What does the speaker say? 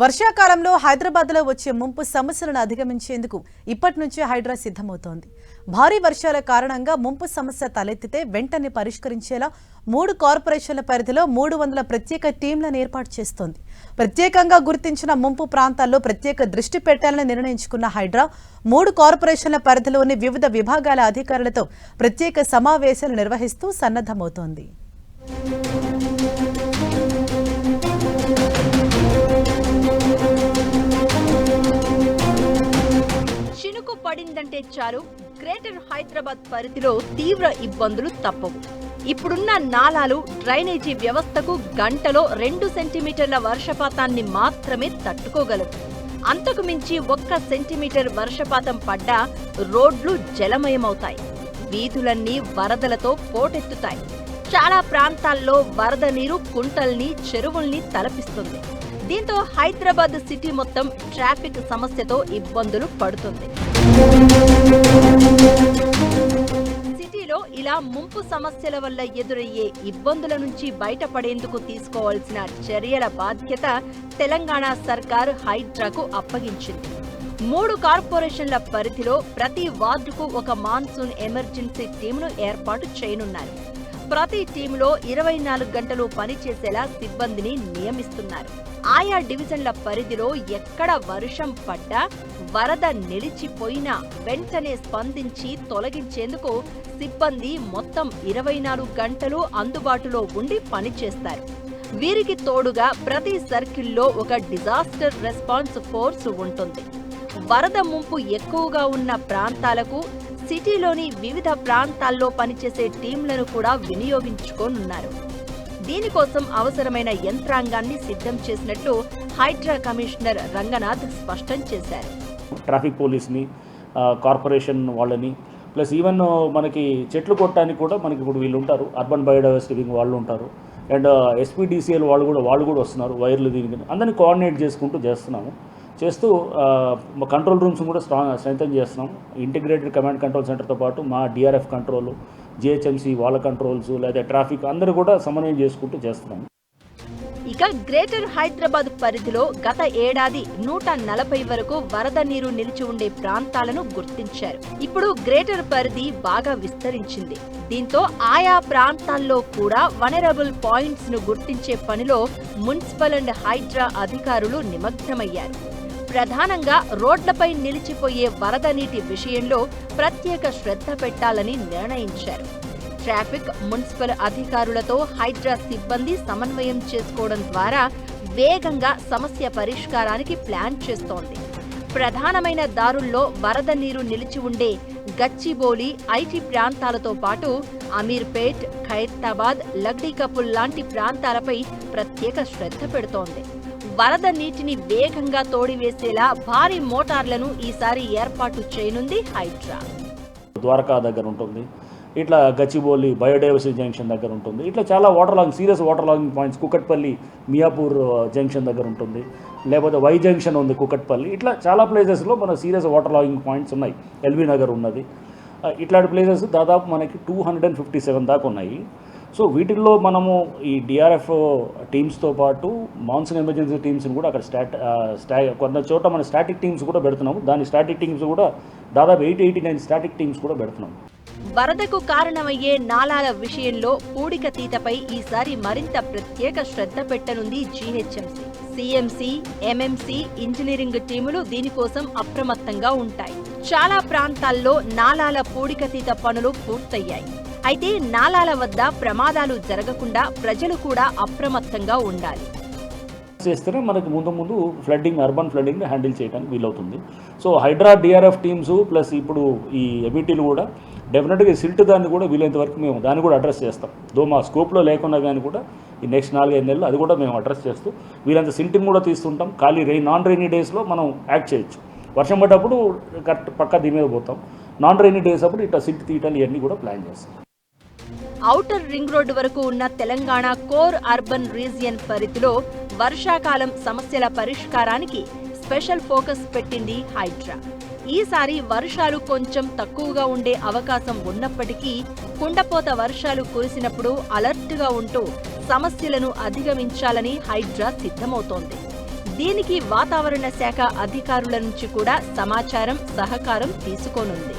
వర్షాకాలంలో హైదరాబాద్లో వచ్చే ముంపు సమస్యలను అధిగమించేందుకు ఇప్పటి నుంచే హైడ్రా సిద్ధమవుతోంది. భారీ వర్షాల కారణంగా ముంపు సమస్య తలెత్తితే వెంటనే పరిష్కరించేలా 3 కార్పొరేషన్ల పరిధిలో 300 ప్రత్యేక టీంలను ఏర్పాటు చేస్తోంది. ప్రత్యేకంగా గుర్తించిన ముంపు ప్రాంతాల్లో ప్రత్యేక దృష్టి పెట్టాలని నిర్ణయించుకున్న హైడ్రా 3 కార్పొరేషన్ల పరిధిలోని వివిధ విభాగాల అధికారులతో ప్రత్యేక సమావేశాలు నిర్వహిస్తూ సన్నద్ధమవుతోంది. పడిందంటే చాలు గ్రేటర్ హైదరాబాద్ పరిధిలో తీవ్ర ఇబ్బందులు తప్పవు. ఇప్పుడున్న నాలాలు డ్రైనేజీ వ్యవస్థకు గంటలో 2 సెంటీమీటర్ల వర్షపాతాన్ని మాత్రమే తట్టుకోగలవు. అంతకు మించి 1 సెంటీమీటర్ వర్షపాతం పడ్డా రోడ్లు జలమయమవుతాయి. వీధులన్నీ వరదలతో పోటెత్తుతాయి. చాలా ప్రాంతాల్లో వరద నీరు కుంటల్ని, చెరువుల్ని తలపిస్తుంది. దీంతో హైదరాబాద్ సిటీ మొత్తం ట్రాఫిక్ సమస్యతో ఇబ్బందులు పడుతుంది. సిటీలో ఇలా ముంపు సమస్యల వల్ల ఎదురయ్యే ఇబ్బందుల నుంచి బయటపడేందుకు తీసుకోవాల్సిన చర్యల బాధ్యత తెలంగాణ సర్కార్ హైడ్రాకు అప్పగించింది. 3 కార్పొరేషన్ల పరిధిలో ప్రతి వార్డుకు ఒక మాన్సూన్ ఎమర్జెన్సీ టీంను ఏర్పాటు చేయనున్నారు. ప్రతి టీంలో 24 గంటలు పనిచేసేలా సిబ్బందిని నియమిస్తున్నారు. ఆయా డివిజన్ల పరిధిలో ఎక్కడ వర్షం పడ్డా, వరద నిలిచిపోయినా వెంటనే స్పందించి తొలగించేందుకు సిబ్బంది మొత్తం 24 గంటలు అందుబాటులో ఉండి పనిచేస్తారు. వీరికి తోడుగా ప్రతి సర్కిల్లో ఒక డిజాస్టర్ రెస్పాన్స్ ఫోర్స్ ఉంటుంది. వరద ముంపు ఎక్కువగా ఉన్న ప్రాంతాలకు సిటీలోని వివిధ ప్రాంతాల్లో పనిచేసే టీంలను కూడా వినియోగించుకోనున్నారు. దీనికోసం అవసరమైన యంత్రాంగాన్ని సిద్ధం చేసినట్లు హైడ్రా కమిషనర్ రంగనాథ్ స్పష్టం చేశారు. ట్రాఫిక్ పోలీస్ని, కార్పొరేషన్ వాళ్ళని, ప్లస్ ఈవెన్ మనకి చెట్లు కొట్టడానికి కూడా మనకి ఇప్పుడు వీళ్ళు ఉంటారు, అర్బన్ బయోడైవర్సిటీ వింగ్ వాళ్ళు ఉంటారు, అండ్ ఎస్పీడీసీఎల్ వాళ్ళు కూడా వస్తున్నారు. వైర్లు దీనికి అందరినీ కోఆర్డినేట్ చేసుకుంటూ చేస్తూ కంట్రోల్ రూమ్స్ కూడా స్ట్రెంథెన్ చేస్తున్నాం. ఇంటిగ్రేటెడ్ కమాండ్ కంట్రోల్ సెంటర్తో పాటు మా డిఆర్ఎఫ్ కంట్రోల్, జిహెచ్ఎంసీ వాళ్ళ కంట్రోల్స్ లేదా ట్రాఫిక్ అందరూ కూడా సమన్వయం చేసుకుంటూ చేస్తున్నాం. ఇక గ్రేటర్ హైదరాబాద్ పరిధిలో గత ఏడాది 140 వరకు వరద నీరు నిలిచి ఉండే ప్రాంతాలను గుర్తించారు. ఇప్పుడు గ్రేటర్ పరిధి బాగా విస్తరించింది. దీంతో ఆయా ప్రాంతాల్లో కూడా వనరబుల్ పాయింట్స్ ను గుర్తించే పనిలో మున్సిపల్ అండ్ హైడ్రా అధికారులు నిమగ్నమయ్యారు. ప్రధానంగా రోడ్లపై నిలిచిపోయే వరద నీటి విషయంలో ప్రత్యేక శ్రద్ధ పెట్టాలని నిర్ణయించారు. ట్రాఫిక్, మున్సిపల్ అధికారులతో హైడ్రా సిబ్బంది సమన్వయం చేసుకోవడం ద్వారా వేగంగా సమస్య పరిష్కారానికి ప్లాన్ చేస్తోంది. ప్రధానమైన దారుల్లో వరద నీరు నిలిచి ఉండే గచ్చిబౌలి, ఐటీ ప్రాంతాలతో పాటు అమీర్పేట్, ఖైరతాబాద్, లగ్డీకపుల్ లాంటి ప్రాంతాలపై ప్రత్యేక శ్రద్ధ పెడుతోంది. వరద నీటిని వేగంగా తోడివేసేలా భారీ మోటార్లను ఈసారి ఏర్పాటు చేయనుంది హైడ్రా. ద్వారకా దగ్గర ఉంటుంది, ఇట్లా గచ్చిబౌలి బయోడైవర్సిటీ జంక్షన్ దగ్గర ఉంటుంది, ఇట్లా చాలా serious water logging points Kukatpally, Miyapur junction దగ్గర ఉంటుంది, లేకపోతే వై జంక్షన్ ఉంది కుకట్పల్లి, ఇట్లా చాలా ప్లేసెస్లో మన సీరియస్ వాటర్ లాగింగ్ పాయింట్స్ ఉన్నాయి. ఎల్బీ నగర్ ఉన్నది. ఇట్లాంటి ప్లేసెస్ దాదాపు మనకి 257 దాకా ఉన్నాయి. సో వీటిల్లో మనము ఈ డిఆర్ఎఫ్ టీమ్స్తో పాటు మాన్సూన్ ఎమర్జెన్సీ టీమ్స్ని కూడా అక్కడ కొంత చోట మన స్టాటిక్ టీమ్స్ కూడా పెడుతున్నాము. దాని స్టాటిక్ టీమ్స్ కూడా దాదాపు 89 స్టాటిక్ టీమ్స్ కూడా పెడుతున్నాము. వరదకు కారణమయ్యే నాలాల విషయంలో పూడికతీతపై ఈసారి మరింత ప్రత్యేక శ్రద్ధ పెట్టనుంది జీహెచ్ఎంసీ. సిఎంసీ, ఎంఎంసీ, ఇంజనీరింగ్ టీములు దీనికోసం అప్రమత్తంగా ఉంటాయి. చాలా ప్రాంతాల్లో నాలాల పూడికతీత పనులు పూర్తయ్యాయి. అయితే నాలాల వద్ద ప్రమాదాలు జరగకుండా ప్రజలు కూడా అప్రమత్తంగా ఉండాలి. చేస్తేనే మనకి ముందు ఫ్లడ్డింగ్, అర్బన్ ఫ్లడ్డింగ్ హ్యాండిల్ చేయడానికి వీలవుతుంది. So HYDRAA DRF teams plus ఇప్పుడు ఈ ఎంఈటీలు కూడా డెఫినెట్గా సిల్ట్ దాన్ని కూడా వీలైనంత వరకు మేము దాన్ని కూడా అడ్రస్ చేస్తాం. మా స్కోప్లో లేకుండా కానీ కూడా ఈ నెక్స్ట్ 4-5 నెలలు అది కూడా మేము అడ్రస్ చేస్తూ వీలైనంత సిల్ట్ని కూడా తీస్తుంటాం. నాన్ రైనీ డేస్లో మనం యాక్ట్ చేయొచ్చు. వర్షం పడ్డప్పుడు కరెక్ట్ పక్కా దీని మీద పోతాం. నాన్ రైనీ డేస్ అప్పుడు ఇట్లా సిల్ట్ తీయటాలు ఇవన్నీ కూడా ప్లాన్ చేస్తాం. ఔటర్ రింగ్ రోడ్డు వరకు ఉన్న తెలంగాణ కోర్ అర్బన్ రీజియన్ పరిధిలో వర్షాకాలం సమస్యల పరిష్కారానికి స్పెషల్ ఫోకస్ పెట్టింది హైడ్రా. ఈసారి వర్షాలు కొంచెం తక్కువగా ఉండే అవకాశం ఉన్నప్పటికీ కుండపోత వర్షాలు కురిసినప్పుడు అలర్ట్గా ఉంటూ సమస్యలను అధిగమించాలని హైడ్రా సిద్ధమవుతోంది. దీనికి వాతావరణ శాఖ అధికారుల నుంచి కూడా సమాచారం, సహకారం తీసుకోనుంది.